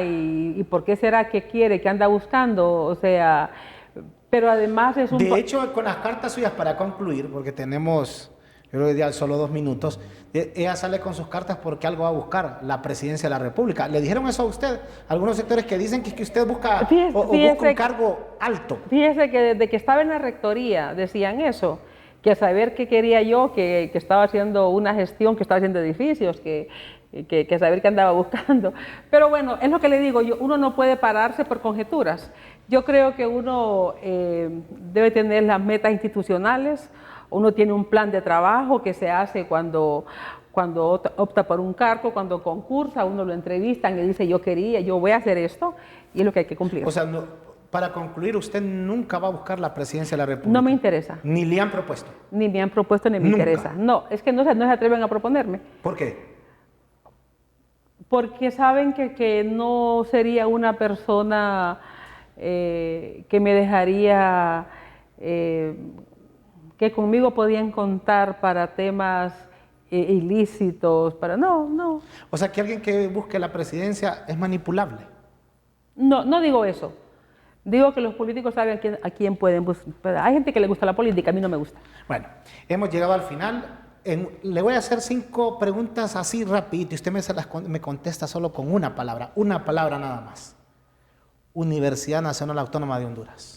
¿Y por qué será que quiere, que anda buscando? O sea, pero además es un... De hecho, con las cartas suyas, para concluir, porque tenemos, yo creo que ya solo 2 minutos, ella sale con sus cartas porque algo va a buscar, la presidencia de la República. ¿Le dijeron eso a usted? Algunos sectores que dicen que usted busca, busca un cargo alto. Fíjese que desde que estaba en la rectoría decían eso, que a saber qué quería yo, que estaba haciendo una gestión, que estaba haciendo edificios, que que saber qué andaba buscando. Pero bueno, es lo que le digo, uno no puede pararse por conjeturas. Yo creo que uno debe tener las metas institucionales, uno tiene un plan de trabajo que se hace cuando opta por un cargo, cuando concursa, uno lo entrevistan y dice yo voy a hacer esto, y es lo que hay que cumplir. O sea, para concluir, usted nunca va a buscar la presidencia de la República. No me interesa. Ni le han propuesto. Ni me han propuesto ni me interesa. No, es que no se atreven a proponerme. ¿Por qué? Porque saben que no sería una persona que me dejaría, que conmigo podían contar para temas ilícitos, no. O sea, que alguien que busque la presidencia es manipulable. No digo eso. Digo que los políticos saben a quién pueden buscar. Hay gente que le gusta la política, a mí no me gusta. Bueno, hemos llegado al final. Le voy a hacer 5 preguntas así rapidito y usted me contesta solo con una palabra nada más. Universidad Nacional Autónoma de Honduras.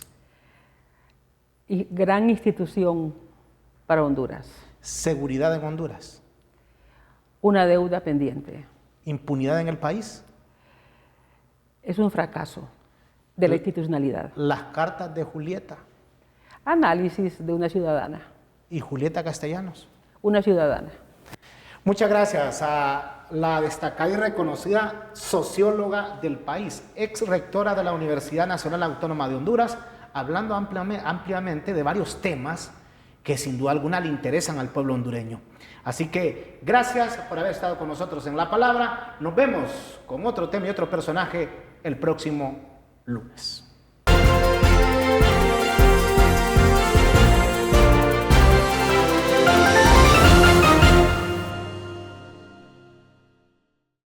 Y gran institución para Honduras. Seguridad en Honduras. Una deuda pendiente. Impunidad en el país. Es un fracaso de la institucionalidad. Las cartas de Julieta. Análisis de una ciudadana. Y Julieta Castellanos. Una ciudadana. Muchas gracias a la destacada y reconocida socióloga del país, ex rectora de la Universidad Nacional Autónoma de Honduras, hablando ampliamente de varios temas que sin duda alguna le interesan al pueblo hondureño. Así que gracias por haber estado con nosotros en La Palabra. Nos vemos con otro tema y otro personaje el próximo lunes.